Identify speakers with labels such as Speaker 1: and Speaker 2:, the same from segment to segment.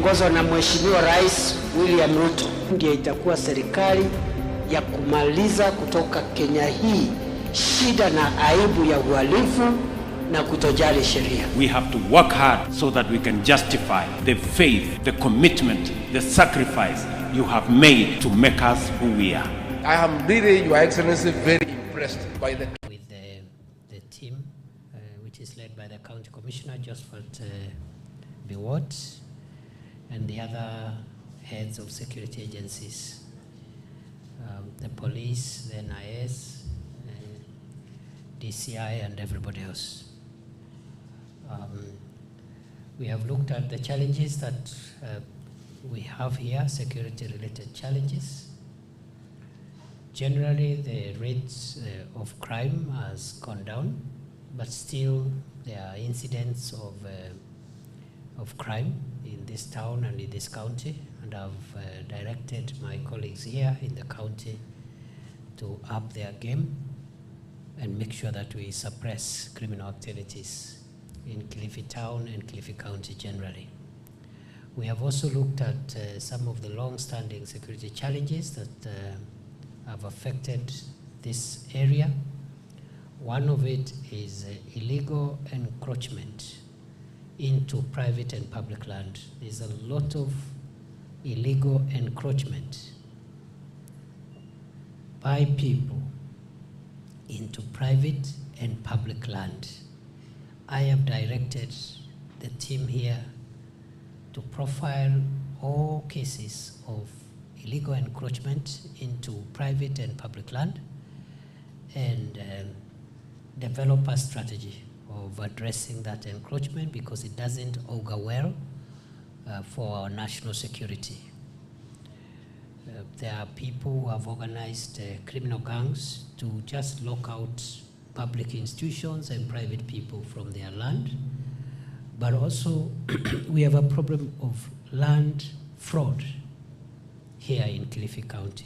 Speaker 1: ikiongozwa na Mheshimiwa Rais William Ruto ndiyo itakuwa serikali ya kumaliza kutoka Kenya hii shida na aibu ya uhalifu na kutojali sheria.
Speaker 2: We have to work hard so that we can justify the faith, the commitment, the sacrifice you have made to make us who we are.
Speaker 3: I am really, Your Excellency, very impressed by the
Speaker 4: team, which is led by the County Commissioner, Josephat Biwott, and the other heads of security agencies, the police, the NIS, DCI, and everybody else. We have looked at the challenges that we have here, security-related challenges. Generally, the rates of crime has gone down, but still there are incidents of crime in this town and in this county, and I've directed my colleagues here in the county to up their game and make sure that we suppress criminal activities in Kilifi town and Kilifi county generally. We have also looked at some of the long-standing security challenges that have affected this area. One of it is illegal encroachment into private and public land. There's a lot of illegal encroachment by people into private and public land. I have directed the team here to profile all cases of illegal encroachment into private and public land and develop a strategy of addressing that encroachment because it doesn't augur well for our national security. There are people who have organized criminal gangs to just lock out public institutions and private people from their land. But also, we have a problem of land fraud here in Kilifi County.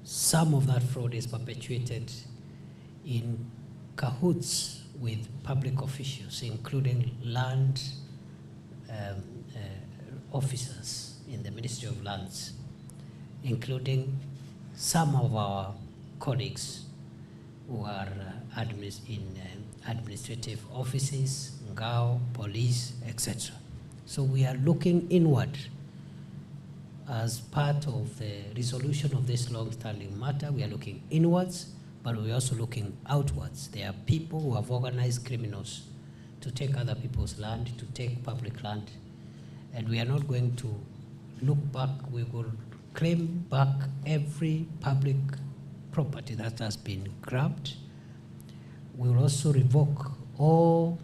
Speaker 4: Some of that fraud is perpetuated in cahoots with public officials, including land officers in the Ministry of Lands, including some of our colleagues who are in administrative offices, ngao, police, etc. So we are looking inward as part of the resolution of this long-standing matter. We are looking inwards, but we're also looking outwards. There are people who have organized criminals to take other people's land, to take public land, and we are not going to look back. We will claim back every public property that has been grabbed. We will also revoke all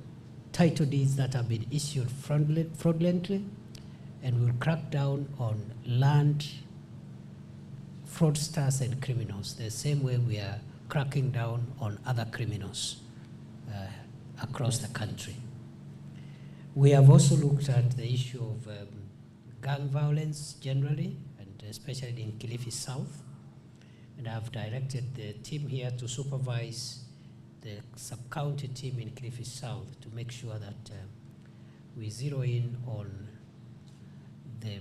Speaker 4: title deeds that have been issued fraudulently, and we'll crack down on land fraudsters and criminals, the same way we are cracking down on other criminals across the country. We have also looked at the issue of gang violence generally, and especially in Kilifi South. And I've directed the team here to supervise the sub-county team in Kilifi South to make sure that we zero in on the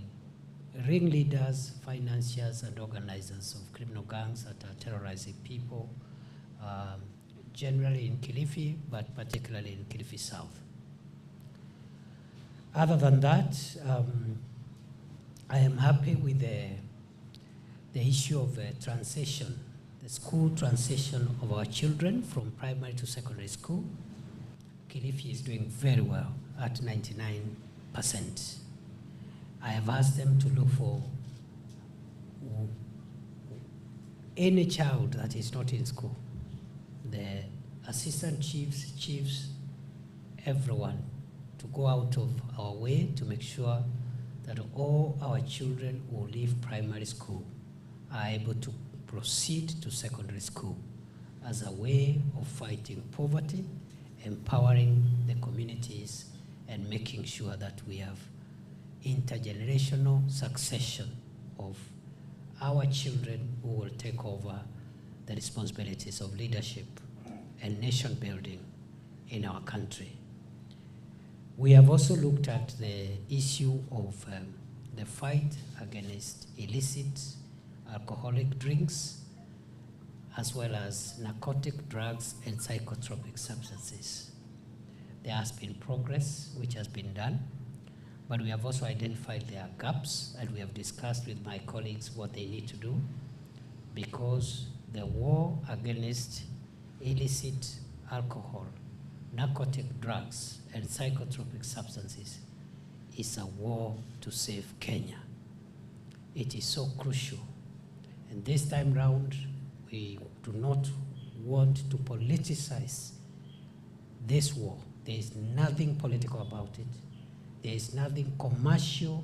Speaker 4: ringleaders, financiers, and organizers of criminal gangs that are terrorizing people, generally in Kilifi, but particularly in Kilifi South. Other than that, I am happy with the issue of transition, the school transition of our children from primary to secondary school. Kilifi is doing very well at 99%. I have asked them to look for any child that is not in school. The assistant chiefs, everyone, to go out of our way to make sure that all our children who leave primary school are able to proceed to secondary school as a way of fighting poverty, empowering the communities, and making sure that we have intergenerational succession of our children who will take over the responsibilities of leadership and nation building in our country. We have also looked at the issue of the fight against illicit alcoholic drinks, as well as narcotic drugs and psychotropic substances. There has been progress which has been done, but we have also identified there are gaps, and we have discussed with my colleagues what they need to do, because the war against illicit alcohol, narcotic drugs, and psychotropic substances is a war to save Kenya. It is so crucial. And this time round, we do not want to politicize this war. There is nothing political about it. There is nothing commercial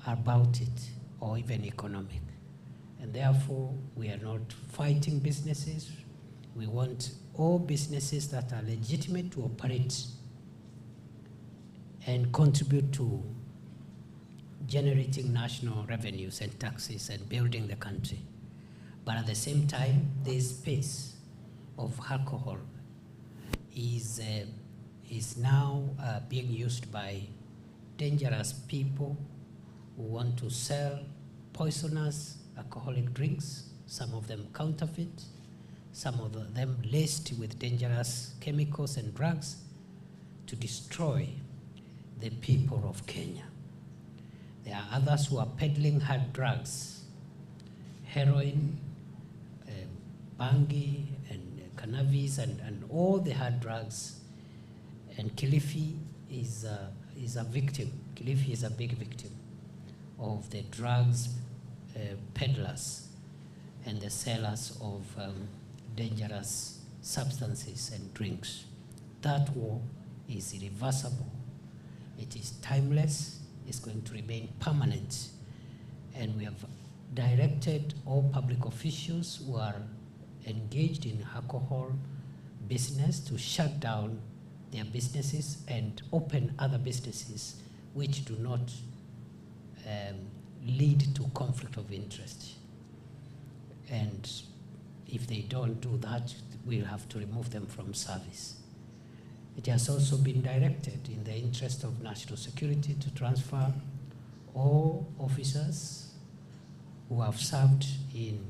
Speaker 4: about it, or even economic. And therefore, we are not fighting businesses. We want all businesses that are legitimate to operate and contribute to generating national revenues and taxes and building the country. But at the same time, this space of alcohol is now being used by dangerous people who want to sell poisonous alcoholic drinks, some of them counterfeit, some of them laced with dangerous chemicals and drugs, to destroy the people of Kenya. There are others who are peddling hard drugs, heroin, bangi, and cannabis, and all the hard drugs. And Kilifi is a victim. Kilifi is a big victim of the drugs peddlers and the sellers of dangerous substances and drinks. That war is irreversible. It is timeless. It's going to remain permanent. And we have directed all public officials who are engaged in alcohol business to shut down their businesses and open other businesses which do not lead to conflict of interest. And if they don't do that, we'll have to remove them from service. It has also been directed in the interest of national security to transfer all officers who have served in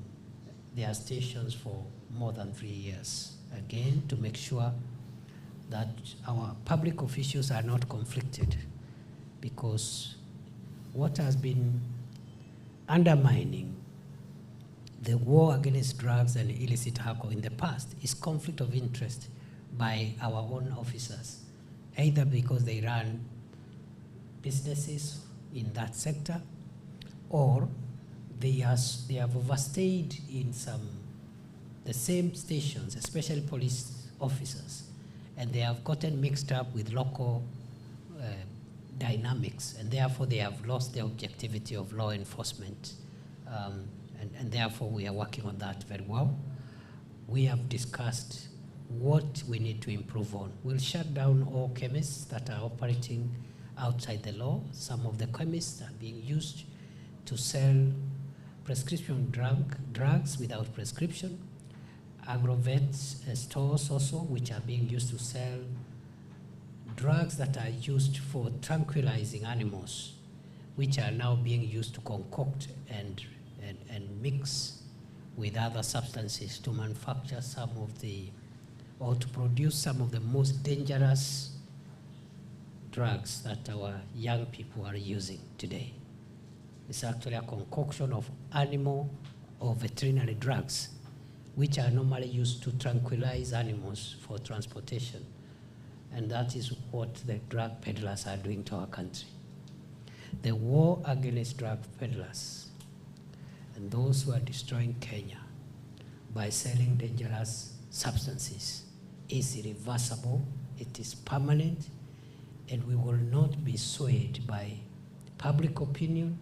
Speaker 4: their stations for more than 3 years, again, to make sure that our public officials are not conflicted, because what has been undermining the war against drugs and illicit alcohol in the past is conflict of interest by our own officers, either because they run businesses in that sector, or they have overstayed in the same stations, especially police officers, and they have gotten mixed up with local dynamics, and therefore they have lost the objectivity of law enforcement. And therefore we are working on that very well. We have discussed what we need to improve on. We'll shut down all chemists that are operating outside the law. Some of the chemists are being used to sell prescription drugs without prescription. Agrovet stores also, which are being used to sell drugs that are used for tranquilizing animals, which are now being used to concoct and mix with other substances to manufacture or to produce some of the most dangerous drugs that our young people are using today. It's actually a concoction of animal or veterinary drugs, which are normally used to tranquilize animals for transportation. And that is what the drug peddlers are doing to our country. The war against drug peddlers and those who are destroying Kenya by selling dangerous substances is irreversible, it is permanent, and we will not be swayed by public opinion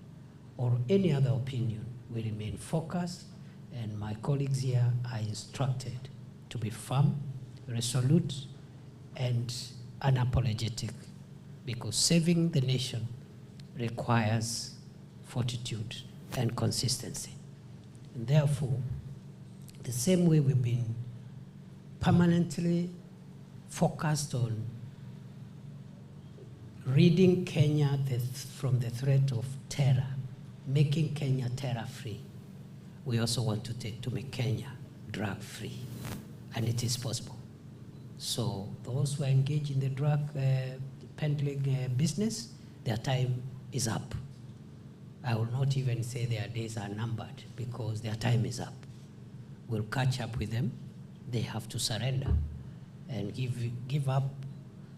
Speaker 4: or any other opinion. We remain focused, and my colleagues here are instructed to be firm, resolute, and unapologetic, because saving the nation requires fortitude and consistency. And therefore, the same way we've been permanently focused on ridding Kenya from the threat of terror, making Kenya terror-free. We also want to make Kenya drug-free, and it is possible. So those who are engaged in the drug peddling business, their time is up. I will not even say their days are numbered, because their time is up. We'll catch up with them. They have to surrender and give up,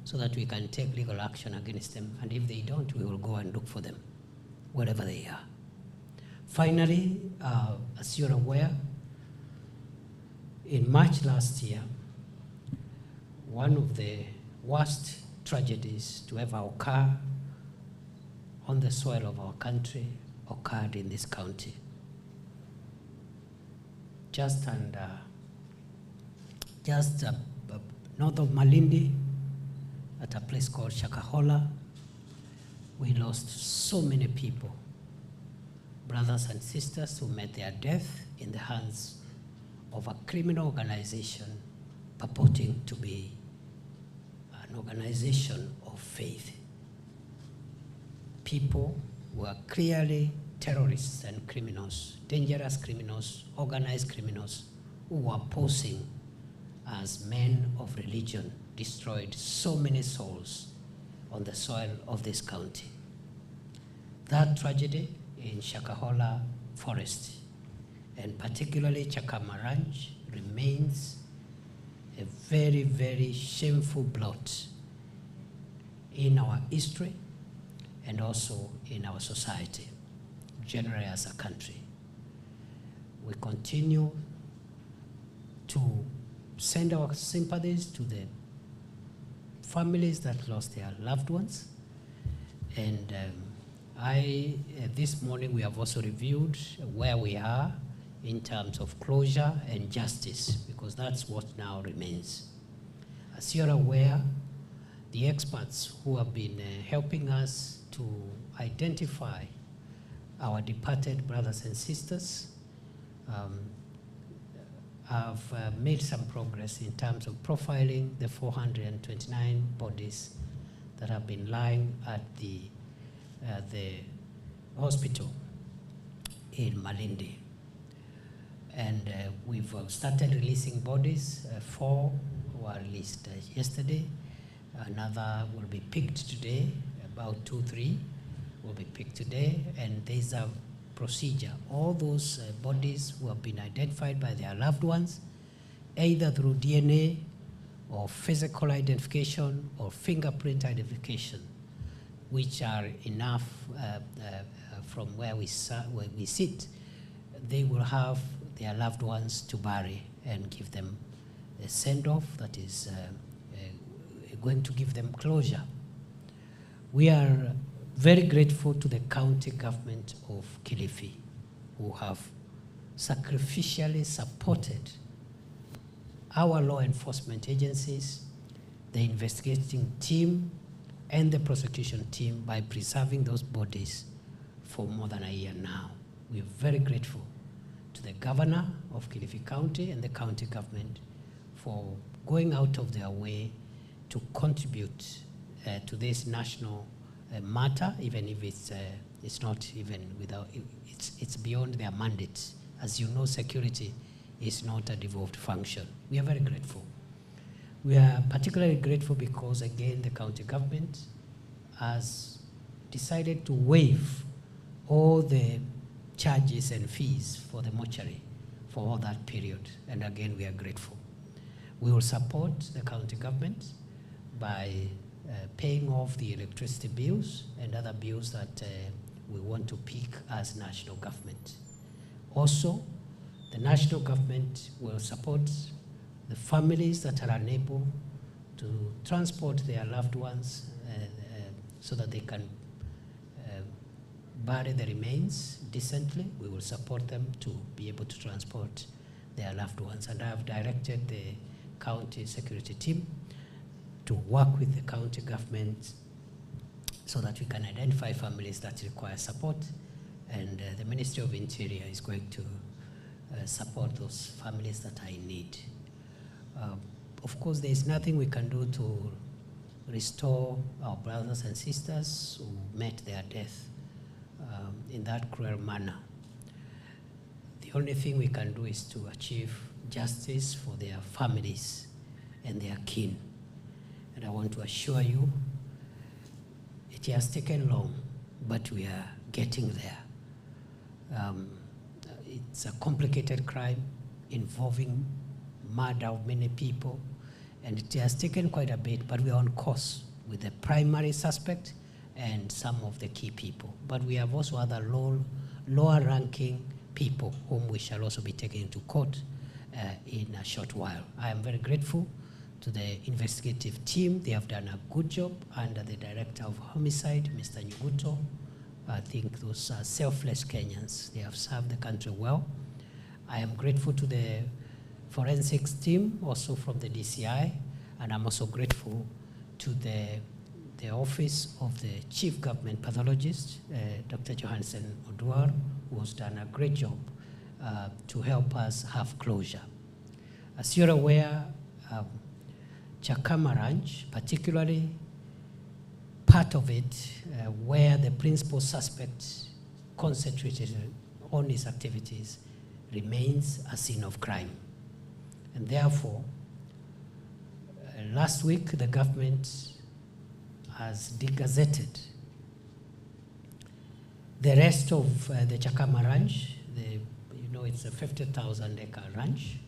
Speaker 4: so that we can take legal action against them. And if they don't, we will go and look for them, wherever they are. Finally, as you're aware, in March last year, one of the worst tragedies to ever occur on the soil of our country occurred in this county. Just north of Malindi, at a place called Shakahola, we lost so many people, brothers and sisters who met their death in the hands of a criminal organization purporting to be an organization of faith. People who are clearly terrorists and criminals, dangerous criminals, organized criminals, who were posing as men of religion, destroyed so many souls on the soil of this county. That tragedy in Shakahola Forest, and particularly Chakama Ranch, remains a very, very shameful blot in our history and also in our society, generally as a country. We continue to send our sympathies to the families that lost their loved ones. And this morning we have also reviewed where we are in terms of closure and justice, because that's what now remains. As you're aware, the experts who have been helping us to identify our departed brothers and sisters have made some progress in terms of profiling the 429 bodies that have been lying at the hospital in Malindi. And we've started releasing bodies. 4 were released yesterday. Another will be picked today. About 2-3 will be picked today. And there's a procedure. All those bodies who have been identified by their loved ones, either through DNA or physical identification or fingerprint identification, which are enough from where we sit, they will have their loved ones to bury and give them a send-off that is going to give them closure. We are very grateful to the county government of Kilifi, who have sacrificially supported our law enforcement agencies, the investigating team, and the prosecution team by preserving those bodies for more than a year now. We're very grateful to the governor of Kilifi County and the county government for going out of their way to contribute to this national matter, even if it's not even without, it's beyond their mandate. As you know, security is not a devolved function. We are very grateful. We are particularly grateful because, again, the county government has decided to waive all the charges and fees for the mortuary for all that period. And again, we are grateful. We will support the county government by paying off the electricity bills and other bills that we want to pick as national government. Also, the national government will support the families that are unable to transport their loved ones so that they can bury the remains decently. We will support them to be able to transport their loved ones. And I have directed the county security team to work with the county government so that we can identify families that require support. And the Ministry of Interior is going to support those families that are in need. Of course, there is nothing we can do to restore our brothers and sisters who met their death in that cruel manner. The only thing we can do is to achieve justice for their families and their kin. And I want to assure you, it has taken long, but we are getting there. It's a complicated crime involving murder of many people, and it has taken quite a bit, but we are on course with the primary suspect and some of the key people. But we have also other lower-ranking people whom we shall also be taken to court in a short while. I am very grateful to the investigative team. They have done a good job under the Director of Homicide, Mr. Nyuguto. I think those are selfless Kenyans. They have served the country well. I am grateful to the forensics team, also from the DCI, and I'm also grateful to the Office of the Chief Government Pathologist, Dr. Johansen Oduor, who has done a great job to help us have closure. As you're aware, Chakama Ranch, particularly part of it where the principal suspect concentrated on his activities, remains a scene of crime. And therefore, last week the government has degazetted the rest of the Chakama Ranch. It's a 50,000 acre ranch.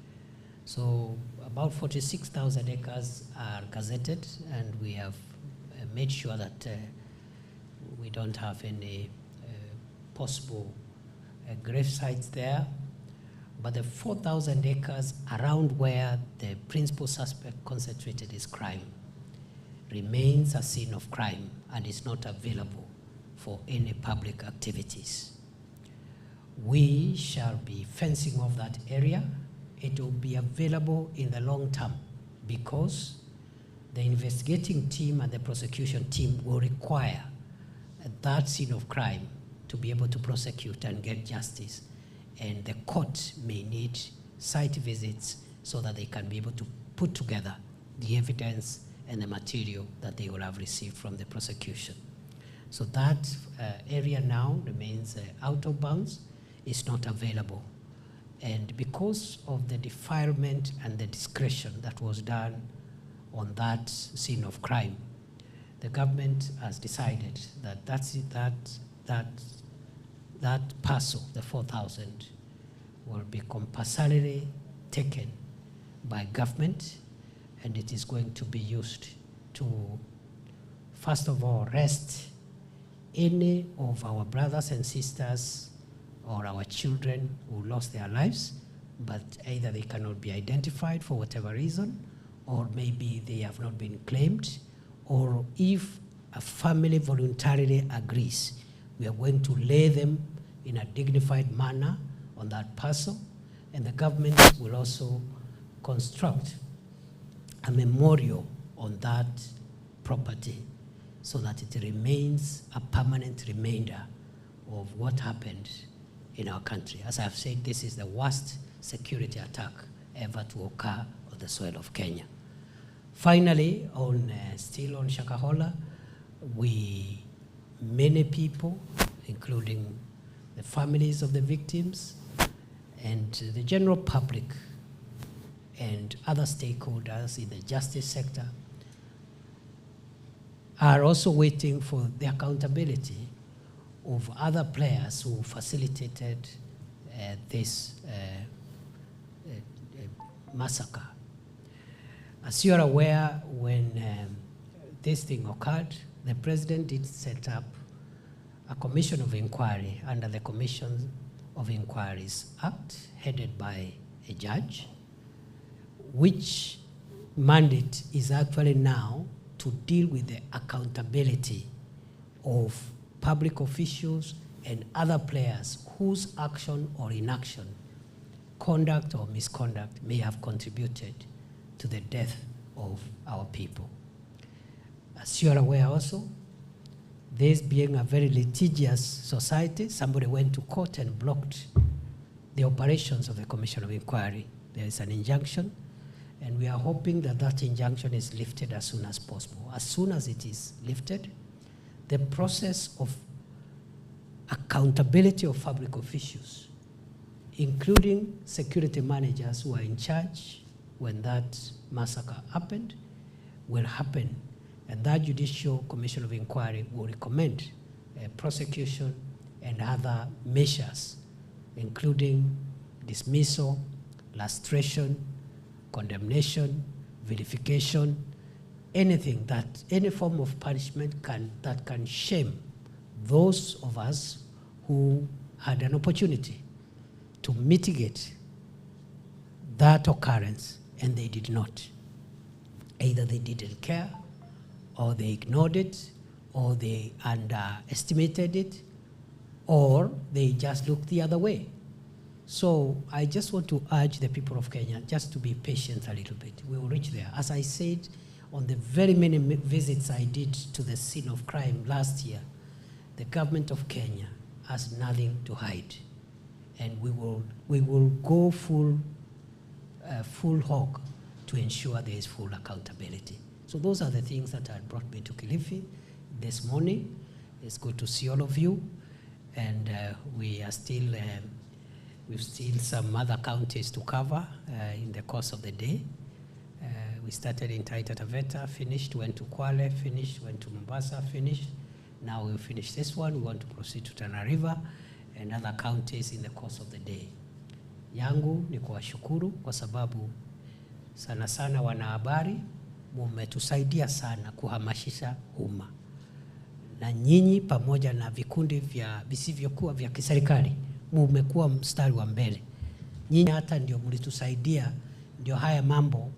Speaker 4: So about 46,000 acres are gazetted, and we have made sure that we don't have any possible grave sites there. But the 4,000 acres around where the principal suspect concentrated his crime remains a scene of crime and is not available for any public activities. We shall be fencing off that area. It will be available in the long term because the investigating team and the prosecution team will require that scene of crime to be able to prosecute and get justice. And the court may need site visits so that they can be able to put together the evidence and the material that they will have received from the prosecution. So that area now remains out of bounds. It's not available. And because of the defilement and the discretion that was done on that scene of crime, the government has decided that that parcel, the 4,000, will be compulsorily taken by government, and it is going to be used to, first of all, arrest any of our brothers and sisters or our children who lost their lives, but either they cannot be identified for whatever reason, or maybe they have not been claimed, or if a family voluntarily agrees, we are going to lay them in a dignified manner on that parcel, and the government will also construct a memorial on that property so that it remains a permanent reminder of what happened in our country. As I've said, this is the worst security attack ever to occur on the soil of Kenya. Finally, still on Shakahola, many people, including the families of the victims and the general public and other stakeholders in the justice sector, are also waiting for the accountability of other players who facilitated this massacre. As you are aware, when this thing occurred, the president did set up a commission of inquiry under the Commission of Inquiries Act, headed by a judge, which mandate is actually now to deal with the accountability of public officials and other players whose action or inaction, conduct or misconduct, may have contributed to the death of our people. As you are aware also, this being a very litigious society, somebody went to court and blocked the operations of the Commission of Inquiry. There is an injunction, And we are hoping that that injunction is lifted as soon as possible. As soon as it is lifted, the process of accountability of public officials, including security managers who are in charge when that massacre happened, will happen. And that Judicial Commission of Inquiry will recommend prosecution and other measures, including dismissal, lustration, condemnation, vilification, anything that, any form of punishment that can shame those of us who had an opportunity to mitigate that occurrence and they did not. Either they didn't care, or they ignored it, or they underestimated it, or they just looked the other way. So I just want to urge the people of Kenya just to be patient a little bit. We will reach there. As I said, on the very many visits I did to the scene of crime last year, the government of Kenya has nothing to hide. And we will go full hog to ensure there is full accountability. So those are the things that had brought me to Kilifi this morning. It's good to see all of you. And we are still, we've still some other counties to cover in the course of the day. We started in Taita Taveta, finished, went to Kwale, finished, went to Mombasa, finished. Now we'll finish this one. We want to proceed to Tana River and other counties in the course of the day. Yangu ni kuwashukuru kwa sababu sana sana wanahabari mumetusaidia sana kuhamasisha umma. Na nyinyi pamoja na vikundi vya visivyokuwa vya kiserikali mmekuwa mstari wa mbele. Nyinyi hata ndio mlitusaidia, ndio haya mambo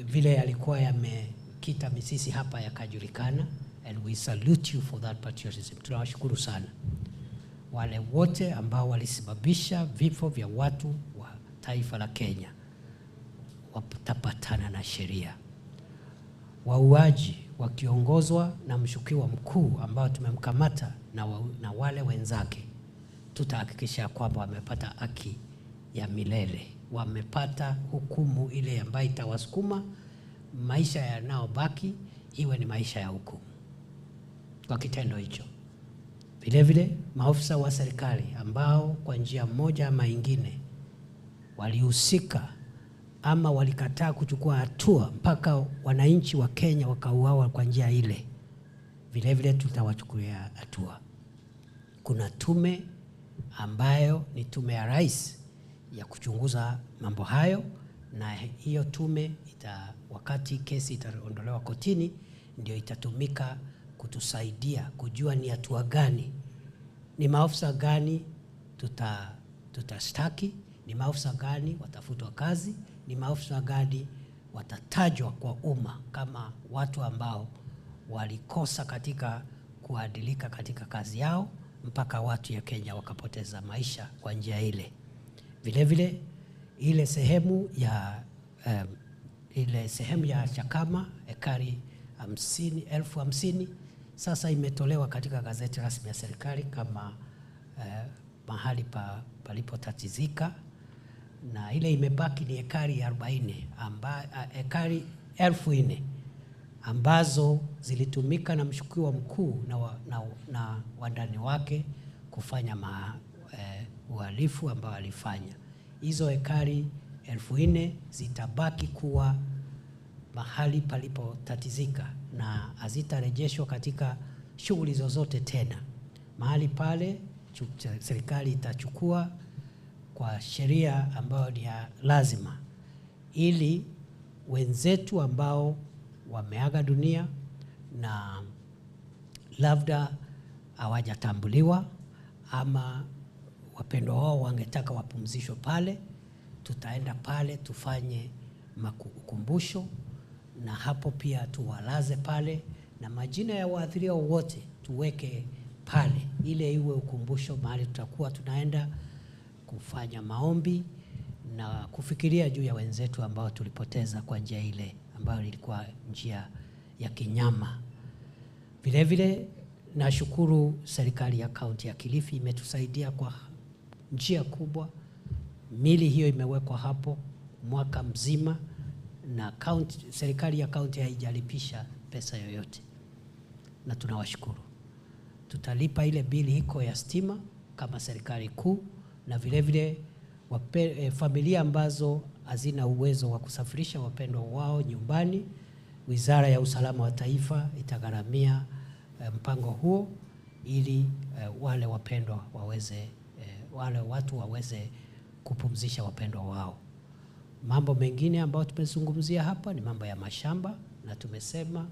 Speaker 4: vile yalikuwa yamekita misisi hapa yakajulikana, and we salute you for that patriotism. Tunawashukuru sana wale wote ambao walisababisha vifo vya watu wa taifa la Kenya. Watapatana na sheria. Wauaji wakiongozwa na mshukiwa mkuu ambao tumemkamata na wale wenzake, tutahakikisha kwamba wamepata haki ya milele, wamepata hukumu ile ambayo itawasukuma maisha yanayobaki iwe ni maisha ya hukumu kwa kitendo hicho. Vile vile maafisa wa serikali ambao kwa njia moja ama ingine walihusika ama walikataa kuchukua hatua mpaka wananchi wa Kenya wakauawa kwa njia ile, vile vile tutawachukulia hatua. Kuna tume ambayo ni tume ya rais ya kuchunguza mambo hayo, na hiyo tume wakati kesi itaondolewa kotini ndio itatumika kutusaidia kujua ni hatua gani, ni maafisa gani tutashtaki, ni maafisa gani watafutwa kazi, ni maafisa gani watatajwa kwa umma kama watu ambao walikosa katika kuadilika katika kazi yao mpaka watu ya Kenya wakapoteza maisha kwa njia ile. Vile vile ile sehemu ya Chakama ekari 50,000 sasa imetolewa katika gazeti rasmi ya serikali kama mahali palipotatizika, na ile imebaki ni ekari 40 ekari 4,000 ambazo zilitumika na mshukiwa mkuu na wandani wake kufanya uhalifu ambao alifanya. Hizo ekari 4,000 zitabaki kuwa mahali palipotatizika na hazitarejeshwa katika shughuli zozote tena. Mahali pale serikali itachukua kwa sheria ambayo ni ya lazima, ili wenzetu ambao wameaga dunia na labda hawajatambuliwa ama wapendwa wao wangetaka wapumzishwe pale, tutaenda pale tufanye makumbusho, na hapo pia tuwalaze pale, na majina ya waathiriwa wote tuweke pale, ile iwe ukumbusho mahali tutakuwa tunaenda kufanya maombi na kufikiria juu ya wenzetu ambao tulipoteza kwa njia ile ambayo ilikuwa njia ya kinyama. Vile vile nashukuru serikali ya kaunti ya Kilifi imetusaidia kwa njia kubwa. Mili hiyo imewekwa hapo mwaka mzima na serikali ya kaunti haijalipisha pesa yoyote, na tunawashukuru. Tutalipa ile bili iko ya stima kama serikali kuu, na vile vile familia ambazo hazina uwezo wa kusafirisha wapendwa wao nyumbani, Wizara ya Usalama wa Taifa itagharamia mpango huo ili wale wapendwa waweze wale watu waweze kupumzisha wapendwa wao. Mambo mengine ambayo tumezungumzia hapa ni mambo ya mashamba, na tumesema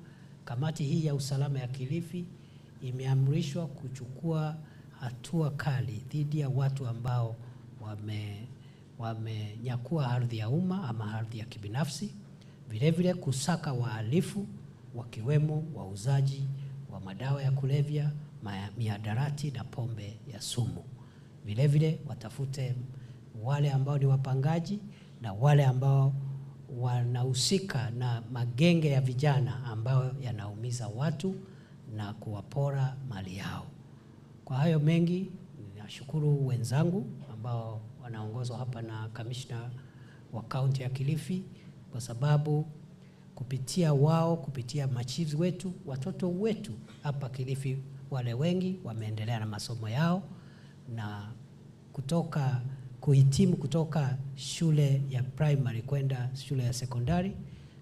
Speaker 4: kamati hii ya usalama ya Kilifi imeamrishwa kuchukua hatua kali dhidi ya watu ambao wamenyakua ardhi ya umma ama ardhi ya kibinafsi, vile vile kusaka wahalifu wakiwemo wauzaji wa madawa ya kulevya, mihadarati na pombe ya sumu. Vile vile watafute wale ambao ni wapangaji na wale ambao wanahusika na magenge ya vijana ambao yanaumiza watu na kuwapora mali yao. Kwa hayo mengi, ninashukuru wenzangu ambao wanaongozwa hapa na kamishna wa kaunti ya Kilifi, kwa sababu kupitia wao, kupitia machiefs wetu, watoto wetu hapa Kilifi wale wengi wameendelea na masomo yao, na kuhitimu kutoka shule ya primary kwenda shule ya sekondari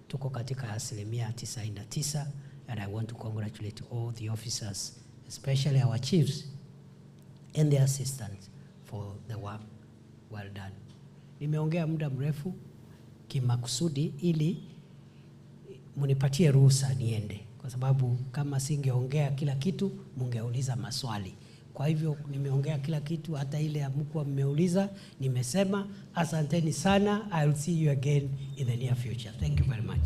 Speaker 4: tuko katika 99%, and I want to congratulate all the officers, especially our chiefs and their assistants, for the work well done. Nimeongea muda mrefu kimakusudi ili munipatie ruhusa niende, kwa sababu kama singeongea kila kitu mungeuliza maswali. Kwa hivyo nimeongea kila kitu, hata ile hamkuwa mmeuliza nimesema. Asanteni sana. I will see you again in the near future. Thank you very much.